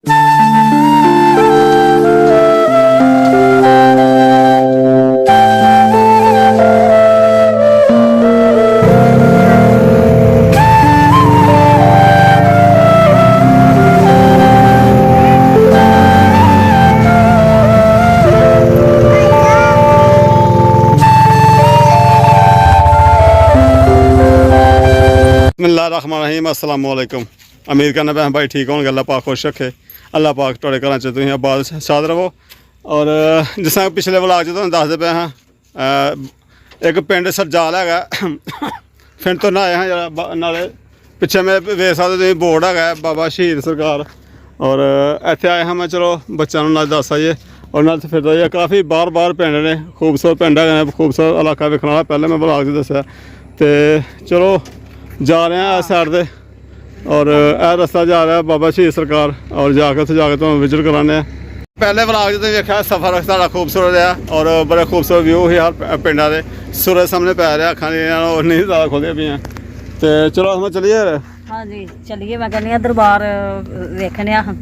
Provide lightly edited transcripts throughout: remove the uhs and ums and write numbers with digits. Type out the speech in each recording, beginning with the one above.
बिस्मिल्लाहिर्रहमानिर्रहीम अस्सलाम वालेकुम। उम्मीद करना मैं भाई ठीक होंगे, अल्लाह पाक खुश रखे, अल्लाह पाक तुहाडे घरां च तुसीं आबाद शाद रवो। और जिस तरह पिछले व्लॉग च तुहानूं दसदे पे हां, एक पिंड सरजाल हैगा पिंड तो नहाए हां जरा, नाले पिछे मैं वेख सकदे तुसीं बोर्ड हैगा बाबा शहीद सरकार। और इत्थे आए हां मैं, चलो बच्चों नाल दस आइए और नाल फिरदा जाइए। काफ़ी बाहर पिंड ने, खूबसूरत पिंड है, खूबसूरत इलाका वेखण वाला, पहले मैं व्लॉग च दस्सिया। तो चलो जा रहे हैं इस साइड से, और यह रस्ता जा रहा है बाबा शहीद सरकार, और जाके उत्थे जाके तुहानूं विजिट कराने। पहले व्लॉग च तुसीं वेखिआ सफ़र साढ़ा खूबसूरत रहा, और बड़े खूबसूरत व्यू ही हर पिंडा के। सूरज सामने पै रहा, अखां नहीं ज़्यादा खुलदियां पियां। तो चलो अस चलिए। हाँ जी चलिए, मैं कहनी दरबार वेखने। हाँ,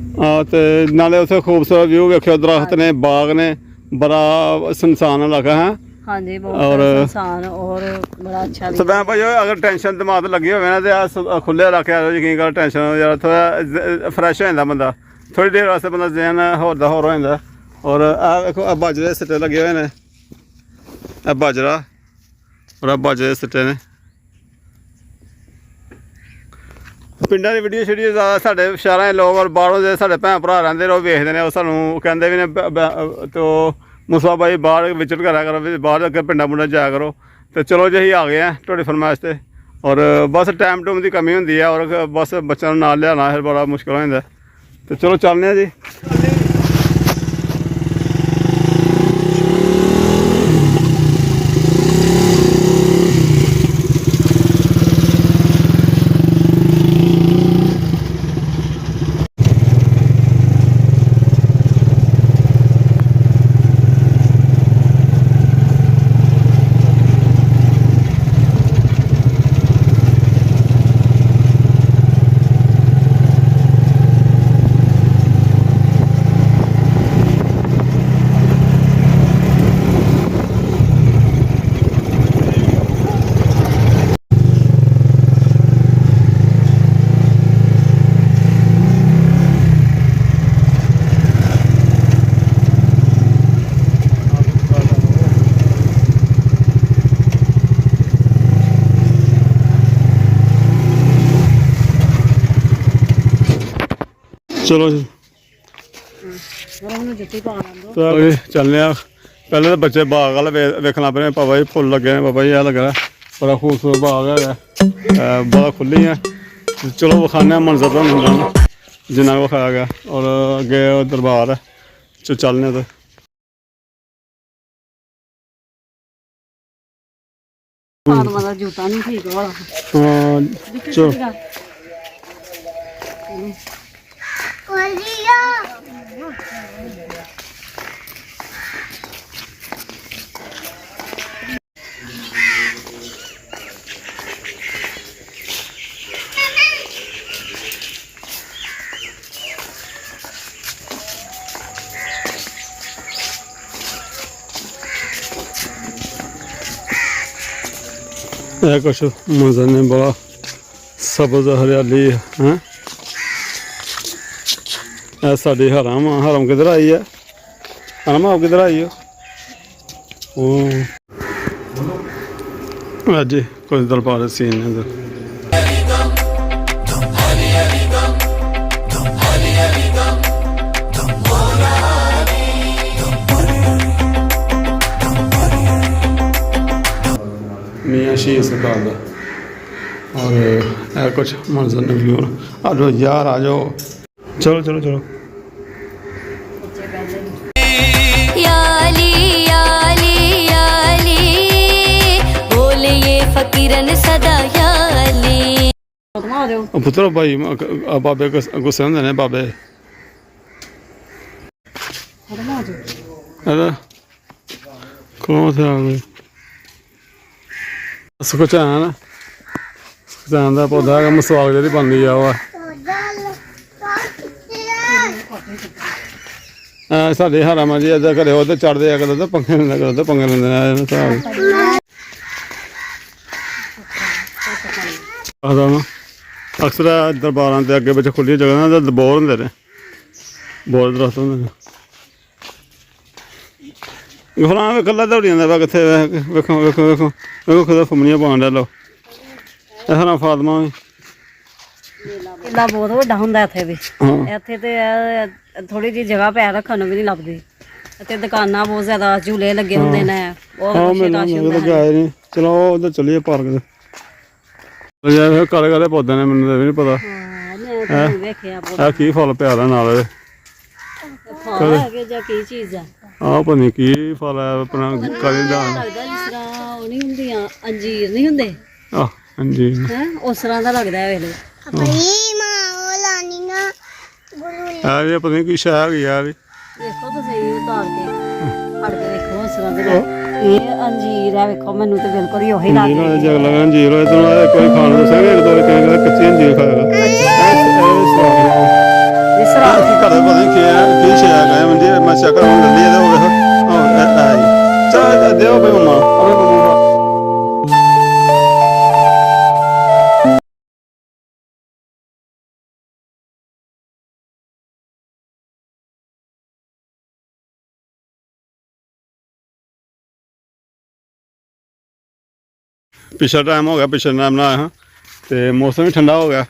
तो नाले उत्थे खूबसूरत व्यू वेखियो, दरख्त ने, बाग ने, बड़ा सुनसान इलाका है। हाँ जी, बहुत सुनसान और बड़ा अच्छा। तो मैं भाई अगर टेंशन दिमाग लगी हो ना, तो खुले इलाके यकीन कर, टेंशन यार थोड़ा फ्रैश हो जाता बंदा, थोड़ी देर वास्ते बंदा जहन होर दा होर हो जाता। और देखो बाजरे के सिट्टे लगे हुए हैं, बाजरा और बाजरे के सिट्टे ने। पिंडा की वीडियो शीडियो ज़्यादा साढ़े शहरों के लोग और बाहरों के साढ़े भैन भरा रहते हैं, वेखते हैं, सानू कहते भी ने तो मुसा भाई बाहर विजिट करा करो, बाहर अगर पिंडा पुंडा जाया करो। तो चलो जी अं आ गए हैं थोड़ी फरमाइश से, और बस टाइम टूम की कमी होंगी है, और बस बच्चों नाल लियाना फिर बड़ा मुश्किल हो जाता। तो चलो चलने जी। चलो जी तो आगे चलने। पहले तो बच्चे बाग वाल वेखना पे, बाबा जी फुल लगे हैं, बाबा जी यह लगा बड़ा खूबसूरत बाग है, बड़ा खुली है। चलो विखाने मंजर तो जिन्ना विखाया गया, और अगे दरबार है, चलने। तो चलो कुछ मंजर ने, बड़ा सबज हरियाली है। साड़ी हरम, हरम किधर आई है? हरम आप किधर आई हो? अज कुछ दरबार सीन है इधर। मियाँ शहीद सरकार का, और कुछ मंजर ने व्यू। आ जाओ यार, आ जाओ, चलो चलो चलो। फकीरन सदा याली। पुत्र भाई बाबे गुस्से होंगे ने, बाबे कौन थे आ गए। सुखचैन, सुखचैन का पौधा है, मसवाक जी बनती है वह। ਸਾਡੇ ਹਰਾਮਾਂ ਜੀ ਇੱਦਾਂ ਘਰੇ ਉੱਧਰ ਚੜਦੇ ਆ ਕਦੇ ਤਾਂ ਪੰਖੇ ਲੈਂਦੇ ਕਦੇ ਪੰਖੇ ਲੈਂਦੇ ਨੇ ਹਿਸਾਬ ਆਦਾ ਨਾ ਅਕਸਰ ਦਰਬਾਰਾਂ ਦੇ ਅੱਗੇ ਵਿੱਚ ਖੁੱਲੀਆਂ ਜਗ੍ਹਾ ਨਾ ਤਾਂ ਬੋਰ ਹੁੰਦੇ ਨੇ ਬੋਰ ਦਰਖਤ ਹੁੰਦੇ ਨੇ ਗਫਰਾਂ ਵੀ ਇਕੱਲਾ ਦੌੜੀ ਜਾਂਦਾ ਵਾ ਕਿੱਥੇ ਵੇਖੋ ਵੇਖੋ ਵੇਖੋ ਵੇਖੋ ਖੁਦਾ ਫੁੰਮਣੀਆਂ ਪਾਉਣ ਲੈ ਲਓ ਇਹ ਹਰਾ ਫਾਤਮਾ ਵੀ ਕਿੱਲਾ ਬਹੁਤ ਵੱਡਾ ਹੁੰਦਾ ਇੱਥੇ ਵੀ ਹਾਂ ਇੱਥੇ ਤੇ ਥੋੜੀ ਜਿਹੀ ਜਗ੍ਹਾ ਪੈਰ ਰੱਖਣ ਨੂੰ ਵੀ ਨਹੀਂ ਲੱਭਦੀ ਤੇ ਦੁਕਾਨਾਂ ਬਹੁਤ ਜ਼ਿਆਦਾ ਝੂਲੇ ਲੱਗੇ ਹੁੰਦੇ ਨੇ ਹਾਂ ਉਹ ਮੈਨੂੰ ਸ਼ੇਤਾਂ ਮੇਰੇ ਤਾਂ ਆਏ ਨਹੀਂ ਚਲੋ ਉਧਰ ਚੱਲੀਏ ਪਾਰਕ ਤੇ ਯਾਰ ਕਾਲੇ ਕਾਲੇ ਪੌਦੇ ਨੇ ਮੈਨੂੰ ਤਾਂ ਵੀ ਨਹੀਂ ਪਤਾ ਹਾਂ ਮੈਂ ਤਾਂ ਨਹੀਂ ਵੇਖਿਆ ਬਹੁਤ ਇਹ ਕੀ ਫੁੱਲ ਪਿਆ ਦਾ ਨਾਲ ਇਹਦੇ ਫਲ ਹੈਗੇ ਜਾਂ ਕੀ ਚੀਜ਼ ਆ ਆਹ ਪਤਾ ਨਹੀਂ ਕੀ ਫਲ ਹੈ ਆਪਣਾ ਕਲੀ ਦਾ ਲੱਗਦਾ ਜਿਸ ਤਰ੍ਹਾਂ ਉਹ ਨਹੀਂ ਹੁੰਦੀਆਂ ਅੰਜੀਰ ਨਹੀਂ ਹੁੰਦੇ ਆਹ ਹਾਂਜੀ ਹੈ ਉਸ ਤਰ੍ਹਾਂ ਦਾ ਲੱਗਦਾ ਹੈ ਵੇਲੇ ਆ ਵੀ ਪਤਾ ਨਹੀਂ ਕੀ ਸ਼ਾਹ ਹੈਗੀ ਆ ਵੀ ਦੇਖੋ ਤਾਂ ਸਹੀ ਉਤਾਰ ਕੇ ਫੜ ਕੇ ਦੇਖੋ ਉਸ ਤਰ੍ਹਾਂ ਦੇ ਇਹ ਅੰਜੀਰ ਹੈ ਵੇਖੋ ਮੈਨੂੰ ਤੇ ਬਿਲਕੁਲ ਹੀ ਉਹੀ ਜੀ ਲੱਗਦਾ ਨਾਲ ਜਗ ਲਗਾ ਜੀਰੋ ਇਤਨਾ ਕੋਈ ਖਾਣ ਦਾ ਸਕੇ ਇੱਕ ਦੋ ਤਿੰਨ ਕੱਚੀ ਅੰਜੀਰ ਖਾਏਗਾ ਜਿਸ ਤਰ੍ਹਾਂ ਕੀ ਕਰਦੇ ਪਤਾ ਨਹੀਂ ਕੀ ਸ਼ਾਹ ਹੈ ਮੰਦੀ ਮੈਂ ਸ਼ਕਰ ਹੁਣ ਲੱਲੀ ਇਹਦੇ ਹੋਵੇ ਹਾਂ ਆਈ ਚਾ ਦਿਓ ਬਈ ਮਮਾ ਅਰੇ ਮਮਾ पिछला टाइम हो गया पिछले टाइम ना आया हाँ तो मौसम भी ठंडा हो गया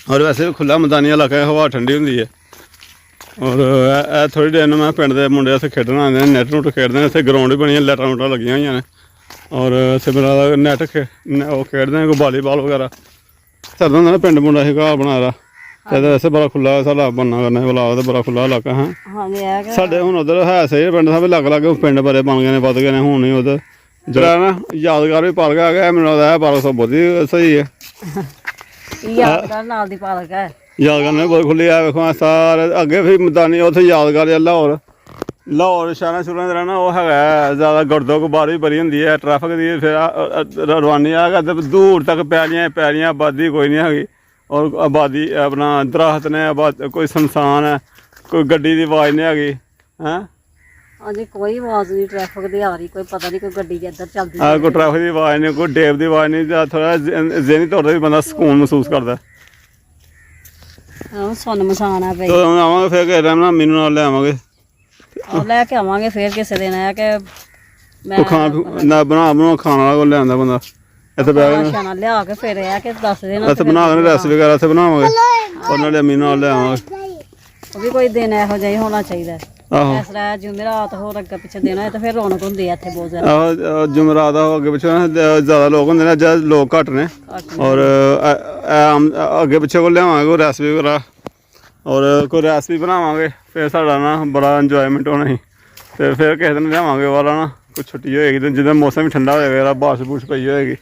और वैसे भी खुला मैदानी इलाका है हवा ठंडी होंगी है और थोड़ी देर में मैं पिंड के मुंडे इतने खेडन आते हैं नैट नूट खेडते हैं इतने ग्राउंड भी बनी लाइटा लूटा लगी हुई ने और इतने मेरा नैट खेडते हैं कोई वालीबॉल वगैरह चलता होंगे ना पिंड मुंडा ही घर बनाया तो वैसे बड़ा खुला साढ़ा बनना करना ब्लॉग तो बड़ा खुला इलाका है ਹਾਂਜੀ ਇਹ ਕਿ ਸਾਡੇ ਹੁਣ ਉਧਰ ਹੈ ਸਹੀ ਪਿੰਡ ਸਾਹਿਬ ਲੱਗ ਲੱਗ ਪਿੰਡ ਬੜੇ ਬਣ ਗਏ ਨੇ ਵੱਧ ਗਏ ਨੇ ਹੁਣ ਨਹੀਂ ਉਧਰ ਜਿਹੜਾ ਨਾ ਯਾਦਗਾਰ ਵੀ ਪਾਰਕ ਆ ਗਿਆ ਮੈਨੂੰ ਲੱਗਦਾ ਇਹ ਪਾਰਕ ਸਭ ਬਹੁਤ ਹੀ ਸਹੀ ਹੈ ਯਾਦਗਾਰ ਨਾਲ ਦੀ ਪਾਲਕ ਹੈ ਯਾਦਗਾਰ ਨੇ ਬਹੁਤ ਖੁੱਲੀ ਆ ਵੇਖੋ ਸਾਰੇ ਅੱਗੇ ਫਿਰ ਮੈਦਾਨੀ ਉੱਥੇ ਯਾਦਗਾਰ ਹੈ ਲਾਹੌਰ ਸ਼ਹਿਰਾਂ ਸ਼ੁਰਾਂ ਦਾ ਨਾ ਉਹ ਹੈਗਾ ਜ਼ਿਆਦਾ ਗੁਰਦੋ ਕਬਾਰ ਵੀ ਬੜੀ ਹੁੰਦੀ ਹੈ ਟ੍ਰੈਫਿਕ ਦੀ ਫਿਰ ਰਵਾਨੀ ਆ ਗਿਆ ਤੇ ਦੂਰ ਤੱਕ ਪੈਲੀਆਂ ਆਬਾਦੀ ਕੋਈ ਨਹੀਂ ਹੈਗੀ ਔਰ ਆਬਾਦੀ ਆਪਣਾ ਦਰਖਤ ਨੇ ਕੋਈ ਸੁਨਸਾਨ ਹੈ ਕੋਈ ਗੱਡੀ ਦੀ ਆਵਾਜ਼ ਨਹੀਂ ਹੈਗੀ ਹੈਂ ਹਾਂਜੀ ਕੋਈ ਆਵਾਜ਼ ਨਹੀਂ ਟ੍ਰੈਫਿਕ ਦੀ ਆ ਰਹੀ ਕੋਈ ਪਤਾ ਨਹੀਂ ਕੋਈ ਗੱਡੀ ਇੱਧਰ ਚੱਲਦੀ ਕੋਈ ਟ੍ਰੈਫਿਕ ਦੀ ਆਵਾਜ਼ ਨਹੀਂ ਕੋਈ ਡੇਬ ਦੀ ਆਵਾਜ਼ ਨਹੀਂ ਜਾਂ ਥੋੜਾ ਜ਼ਿਹਨੀ ਤੌਰ 'ਤੇ ਵੀ ਬੰਦਾ ਸਕੂਨ ਮਹਿਸੂਸ ਕਰਦਾ ਹਾਂ ਸੁੰਨ ਮਸਾਨ ਆ ਪਈ ਜਦੋਂ ਆਵਾਂਗੇ ਫਿਰ ਕਿਸੇ ਟਾਈਮ ਨਾ ਮੈਨੂੰ ਨਾਲ ਲੈ ਆਵਾਂਗੇ ਉਹ ਲੈ ਕੇ ਆਵਾਂਗੇ ਫੇਰ ਕਿਸੇ ਦਿਨ ਆ ਕਿ ਮੈਂ ਕੋਈ ਖਾਣ ਨਾ ਬਣਾ ਖਾਣ ਵਾਲਾ ਕੋਈ ਲਿਆਂਦਾ ਬੰਦਾ ਇੱਥੇ ਬਹਿ ਕੇ ਖਾਣਾ ਲਿਆ ਕੇ ਫੇਰ ਆ ਕਿ ਦੱਸ ਦੇਣਾ ਇੱਥੇ ਬਣਾ ਕੇ ਰੈਸਪੀ ਵਗੈਰਾ ਇੱਥੇ ਬਣਾਵਾਂਗੇ ਔਰ ਨਾਲੇ ਮੈਨੂੰ ਨਾਲ ਲੈ ਆਵਾਂਗੇ ਉਹ ਵੀ ਕੋਈ ਦਿਨ ਇਹੋ ਜਿਹਾ ਹੀ ਹੋਣਾ ਚਾਹੀਦਾ ਆਹੋ ਇਸ ਤਰ੍ਹਾਂ ਜੁਮੇਰਾਤ ਹੋਰ ਅੱਗੇ ਪਿੱਛੇ ਦੇਣਾ ਤੇ ਫਿਰ ਰੌਣਕ ਹੁੰਦੀ ਹੈ ਇੱਥੇ ਬਹੁਤ ਜ਼ਿਆਦਾ ਆਹੋ ਜੁਮਰਾਤ ਦਾ ਅੱਗੇ ਪਿੱਛੇ ਨਾ ਜ਼ਿਆਦਾ ਲੋਕ ਹੁੰਦੇ ਨੇ ਅੱਜ ਲੋਕ ਘੱਟ ਨੇ ਔਰ ਅੱਗੇ ਪਿੱਛੇ ਕੋਲ ਲਿਆਵਾਂਗੇ ਕੋਈ ਰੈਸਪੀ ਵਗੈਰਾ ਔਰ ਕੋਈ ਰੈਸਪੀ ਬਣਾਵਾਂਗੇ ਫਿਰ ਸਾਡਾ ਨਾ ਬੜਾ ਇੰਜੋਇਮੈਂਟ ਹੋਣਾ ਸੀ ਤੇ ਫਿਰ ਕਿਸੇ ਦਿਨ ਲਿਆਵਾਂਗੇ ਵਾਲਾ ਨਾ ਕੋਈ ਛੁੱਟੀ ਹੋਏਗੀ ਤੇ ਜਦੋਂ ਮੌਸਮ ਵੀ ਠੰਡਾ ਹੋਏਗਾ ਬਾਰਿਸ਼ ਬੂਸ਼ ਪਈ ਹੋਏਗੀ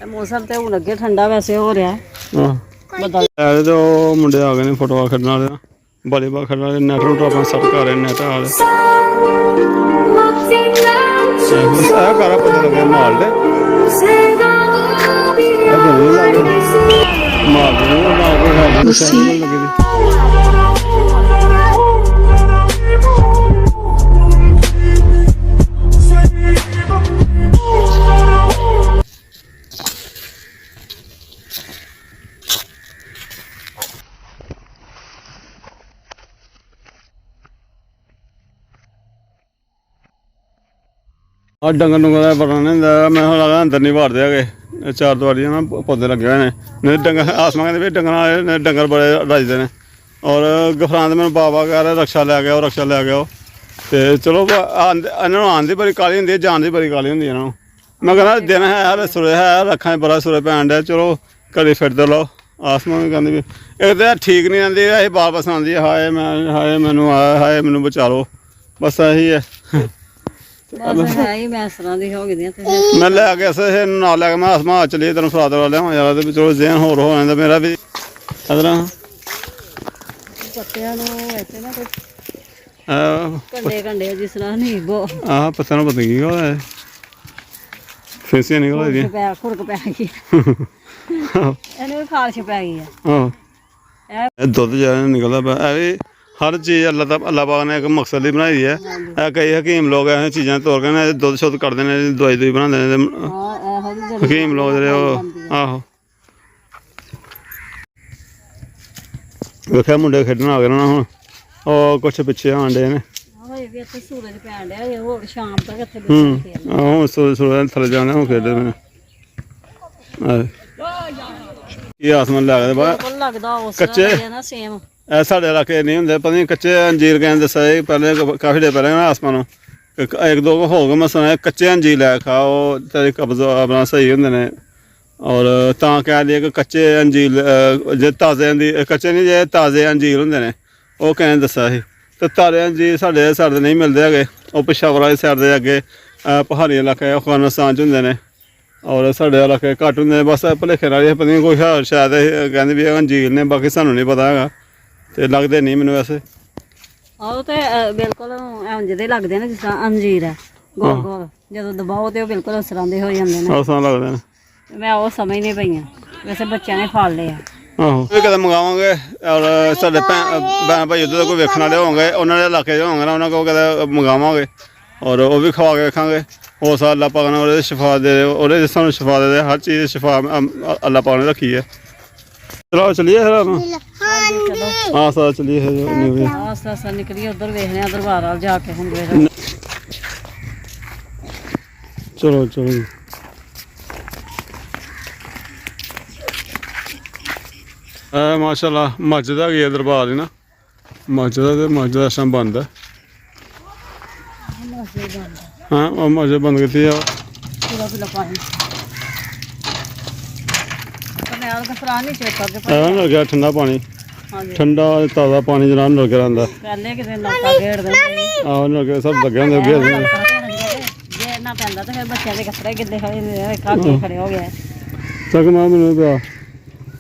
ਮੌਸਮ ਤੇ ਹੁਣ ਅੱਗੇ ਠੰਡਾ ਵੈਸੇ ਹੋ ਰਿਹਾ ਹਾਂ ਬੱਦਲ ਇਹ ਤੇ ਉਹ ਮੁੰਡੇ ਆ ਗਏ ਨੇ ਫੁੱਟਬਾਲ ਖੇਡਣ ਵਾਲੇ ਵਾਲੀਬਾਲ ਖੇਡਣ ਵਾਲੇ ਨੈਟ ਨੂੰ ਆਪਾਂ ਸੈੱਟ ਕਰ ਰਹੇ ਨੈਟ ਵਾਲੇ ਇਹ ਕਾਰਾ ਪਤਾ ਲੱਗਿਆ ਮਾਲ ਦੇ ਆ ਡੰਗਰ ਦਾ ਪਤਾ ਨਹੀਂ ਹੁੰਦਾ ਮੈਂ ਹੁਣ ਲੱਗਦਾ ਅੰਦਰ ਨਹੀਂ ਵੜਦੇ ਹੈਗੇ ਚਾਰ ਦੀਵਾਰੀਆਂ ਨਾ ਪੌਦੇ ਲੱਗੇ ਹੋਏ ਨੇ ਨਹੀਂ ਡੰਗਰ ਆਸਮਾਨ ਕਹਿੰਦੇ ਵੀ ਡੰਗਰਾਂ ਵਾਲੇ ਡੰਗਰ ਬੜੇ ਰੱਜਦੇ ਨੇ ਔਰ ਗਫਰਾਨ ਦੇ ਮੈਨੂੰ ਬਾਬਾ ਕਹਿ ਰਿਹਾ ਰਕਸ਼ਾ ਲੈ ਕੇ ਆਓ ਅਤੇ ਚਲੋ ਇਹਨਾਂ ਨੂੰ ਆਉਣ ਦੀ ਬੜੀ ਕਾਹਲੀ ਹੁੰਦੀ ਹੈ ਜਾਣ ਦੀ ਬੜੀ ਕਾਹਲੀ ਹੁੰਦੀ ਹੈ ਇਹਨਾਂ ਨੂੰ ਮੈਂ ਕਹਿੰਦਾ ਦਿਨ ਹੈ ਸੁਰੇ ਹੈ ਰੱਖਾਂ 'ਚ ਬੜਾ ਸੁਰੇ ਪੈਣ ਡਿਆ ਚਲੋ ਘਰੇ ਫਿਰਦੇ ਲਓ ਆਸਮਾਨ ਵੀ ਕਹਿੰਦੀ ਵੀ ਇੱਕ ਤਾਂ ਠੀਕ ਨਹੀਂ ਰਹਿੰਦੀ ਇਹ ਵਾਪਸ ਆਉਂਦੀ ਹੈ ਹਾਏ ਮੈਨੂੰ ਆਇਆ ਹਾਏ ਮੈਨੂੰ ਬਚਾ ਲਓ ਬਸ ਇਹੀ ਹੈ ਬਸ ਹੈ ਹੀ ਮੈਂ ਇਸ ਤਰ੍ਹਾਂ ਦੀ ਹੋ ਗਈ ਤੇ ਮੈਂ ਲੈ ਕੇ ਅਸੇ ਨਾਲ ਲੈ ਕੇ ਮੈਂ ਆਸਮਾਨ ਚਲੀਏ ਤੈਨੂੰ ਫਰਾਦ ਵਾਲਾ ਲਿਆਵਾਂ ਯਾਰ ਤੇ ਚਲੋ ਜ਼ਹਿਨ ਹੋਰ ਹੋ ਜਾਂਦਾ ਮੇਰਾ ਵੀ ਅਦਰਾ ਪੱਤਿਆਂ ਨੂੰ ਐਸੇ ਨਾ ਕੋਈ ਕੰਡੇ ਜਿਸ ਤਰ੍ਹਾਂ ਨਹੀਂ ਬੋ ਆਹ ਪਤਾ ਨਾ ਪਤਾ ਕੀ ਹੋਇਆ ਫੇਸੀਆਂ ਨਿਕਲ ਆਈ ਖੁਰਕ ਪੈ ਗਈ ਇਹਨੂੰ ਖਾਲਸ਼ ਪੈ ਗਈ ਆ ਹਾਂ ਇਹ ਦੁੱਧ ਜਿਆਦਾ ਨਿਕਲਦਾ ਪਿਆ ਇਹ ਵੀ ਹਰ ਚੀਜ਼ ਅੱਲਾਹ ਪਾਕ ਨੇ ਇੱਕ ਮਕਸਦ ਲਈ ਬਣਾਈ ਹੈ। ਇਹ ਕਈ ਹਕੀਮ ਲੋਕ ਇਹੋ ਚੀਜ਼ਾਂ ਤੋੜ ਕੇ ਨਾ ਦੁੱਧ ਸ਼ੁੱਧ ਕੱਢਦੇ ਨੇ, ਦਵਾਈ ਦੂਈ ਬਣਾਉਂਦੇ ਨੇ ਤੇ ਹਾਂ ਇਹੋ ਜਿਹੀ ਜੜੀ ਹਕੀਮ ਲੋਕ ਜਿਹੜੇ ਉਹ ਆਹੋ ਵੇਖਿਆ ਮੁੰਡੇ ਖੇਡਣ ਆ ਗਏ ਨਾ ਹੁਣ, ਉਹ ਕੁਛ ਪਿੱਛੇ ਆਣ ਡੇ ਨੇ। ਹੋਏ ਵੀ ਇੱਥੇ ਸੂਰਜ ਪੈਣ ਡਿਆ ਇਹ ਹੋਰ ਸ਼ਾਮ ਤੱਕ ਇੱਥੇ ਬੈਠੇ ਖੇਡਦੇ। ਹੁਣ ਸੂਰਜ ਥੱਲੇ ਜਾਣਾ ਹੁਣ ਖੇਡਦੇ ਨੇ। ਇਹ ਆਸਮਾਨ ਲੱਗਦਾ ਬਾ ਬਿਲਕੁਲ ਲੱਗਦਾ ਉਸ ਕੱਚੇ? ਤਰ੍ਹਾਂ ਨਾ ਸੇਮ। ਇਹ ਸਾਡੇ ਇਲਾਕੇ ਨਹੀਂ ਹੁੰਦੇ, ਪਤਾ ਨਹੀਂ ਕੱਚੇ ਅੰਜੀਰ ਕਹਿੰਦੇ ਦੱਸਿਆ ਸੀ ਪਹਿਲੇ ਕਾਫੀ ਦੇ ਪਹਿਲੇ ਨਾ ਆਸਮਾਨ ਨੂੰ ਇੱਕ ਦੋ ਹੋ ਗਏ ਮੈਂ ਸੁਣਿਆ ਕੱਚੇ ਅੰਜੀਰ ਲੈ ਖਾਓ ਤੇਰੇ ਕਬਜ਼ ਆਪਣਾ ਸਹੀ ਹੁੰਦੇ ਨੇ। ਔਰ ਤਾਂ ਕਹਿ ਲਈਏ ਕਿ ਕੱਚੇ ਅੰਜੀਰ ਜੇ ਤਾਜ਼ੇ ਅੰਜੀਰ ਕੱਚੇ ਨਹੀਂ ਜੇ ਤਾਜ਼ੇ ਅੰਜੀਰ ਹੁੰਦੇ ਨੇ ਉਹ ਕਹਿੰਦੇ ਦੱਸਿਆ ਸੀ। ਤੇ ਤਾਰੇ ਅੰਜੀਰ ਸਾਡੇ ਨਹੀਂ ਮਿਲਦੇ ਹੈਗੇ, ਉਹ ਪਿਸ਼ਾਵਰ ਵਾਲੀ ਸਾਈਡ ਦੇ ਅੱਗੇ ਪਹਾੜੀ ਇਲਾਕੇ ਅਫਗਾਨਿਸਤਾਨ 'ਚ ਹੁੰਦੇ ਨੇ ਔਰ ਸਾਡੇ ਇਲਾਕੇ ਘੱਟ ਹੁੰਦੇ ਨੇ। ਬਸ ਭੁਲੇਖੇ ਨਾਲ ਇਹ ਪਤਾ ਨਹੀਂ ਕੋਈ ਸ਼ਾਇਦ ਇਹ ਕਹਿੰਦੇ ਵੀ ਇਹ ਅੰਜੀਰ ਨੇ, ਬਾਕੀ ਸਾਨੂੰ ਨਹੀਂ ਪਤਾ ਹੈਗਾ ਤੇ ਲੱਗਦੇ ਨਹੀਂ ਮੈਨੂੰ ਵੈਸੇ। ਆਹ ਤੇ ਬਿਲਕੁਲ ਇੰਜ ਦੇ ਲੱਗਦੇ ਨੇ ਜਿਸ ਤਰ੍ਹਾਂ ਅੰਜੀਰ ਹੈ ਗੋਲ ਗੋਲ, ਜਦੋਂ ਦਬਾਓ ਤੇ ਉਹ ਬਿਲਕੁਲ ਉਸ ਤਰ੍ਹਾਂ ਦੇ ਹੋ ਜਾਂਦੇ ਨੇ। ਆਸਾਂ ਲੱਗਦੇ ਨੇ। ਮੈਂ ਉਹ ਸਮਝ ਨਹੀਂ ਪਈਆਂ, ਵੈਸੇ ਬੱਚਿਆਂ ਨੇ ਫੜ ਲਿਆ। ਆਹੋ ਇਹ ਕਦੇ ਮੰਗਾਵਾਂਗੇ ਔਰ ਸਾਡੇ ਭੈਣ ਭਾਈ ਉੱਧਰ ਕੋਈ ਵੇਖਣ ਵਾਲੇ ਹੋਣਗੇ, ਉਹਨਾਂ ਦੇ ਇਲਾਕੇ 'ਚ ਹੋਣਗੇ ਨਾ, ਉਹਨਾਂ ਕੋਲ ਕਦੇ ਮੰਗਾਵਾਂਗੇ ਔਰ ਉਹ ਵੀ ਖਵਾ ਕੇ ਵੇਖਾਂਗੇ। ਹੋ ਸਕਦਾ ਅੱਲਾਹ ਪਾਕ ਨੇ ਉਹਦੇ ਸ਼ਿਫਾ ਦੇ, ਉਹਦੇ ਸਾਨੂੰ ਸ਼ਿਫਾ ਦੇ, ਹਰ ਚੀਜ਼ ਦੀ ਸ਼ਿਫਾ ਅੱਲਾਹ ਪਾਕ ਨੇ ਰੱਖੀ ਹੈ। ਚਲੋ ਚਲੀਏ ਫਿਰ ਆਪਾਂ। ਚਲੋ ਹਾਂ ਸਾਰਾ ਚਲੀਏ ਫਿਰ। ਆਸਤਾ ਆਸਤਾ ਨਿਕਲੀਏ, ਉੱਧਰ ਵੇਖਦੇ ਆ ਦਰਬਾਰ ਵੱਲ ਜਾ ਕੇ ਹੁਣ ਵੇਖ। ਚਲੋ ਚਲੋ ਮਾਸ਼ਾਅੱਲਾ ਮਸਜਿਦ ਹੈਗੀ ਹੈ ਦਰਬਾਰ ਦੀ ਨਾ, ਮਸਜਿਦ ਇਸ ਟਾਈਮ ਬੰਦ ਹੈ। ਹਾਂ ਉਹ ਮਸਜਿਦ ਬੰਦ ਕੀਤੀ ਆ। ਪੂਰਾ ਪੀਲਾ ਪਾਣੀ ਕਨਾਲ ਦਾ ਫਰਾਂ ਨਹੀਂ ਚੈੱਕ ਕਰਕੇ ਐਵੇਂ ਮਿਲ ਗਿਆ ਠੰਡਾ ਪਾਣੀ, ਹਾਂਜੀ ਠੰਡਾ ਤਾਜ਼ਾ ਪਾਣੀ ਜਨਾਬ ਮਿਲ ਕੇ ਰਹਿੰਦਾ। ਪਹਿਲੇ ਕਿਤੇ ਨਾਕਾ ਘੇੜ ਦਿੰਦੇ ਆਹੋ ਮਿਲ ਕੇ ਸਭ ਲੱਗੇ ਹੁੰਦੇ ਘੇਰ ਦਿੰਦੇ। ਜੇ ਨਾ ਪੈਂਦਾ ਤਾਂ ਫਿਰ ਬੱਚਿਆਂ ਦੇ ਕੱਪੜੇ ਗਿੱਲੇ ਹੋ ਜਾਂਦੇ ਨੇ, ਕਾਕੇ ਖੜੇ ਹੋ ਗਏ। ਚੱਕ ਮਾਂ ਮੈਨੂੰ ਪਿਆ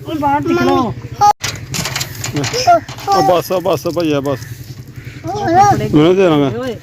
ਉਹ ਬਾਹਰ ਨਿਕਲੋ। ਉਹ ਬਸ ਭਈਆ ਬਸ ਕੱਪੜੇ ਮੈਨੂੰ ਦੇ ਦਾਂਗਾ। ਓਏ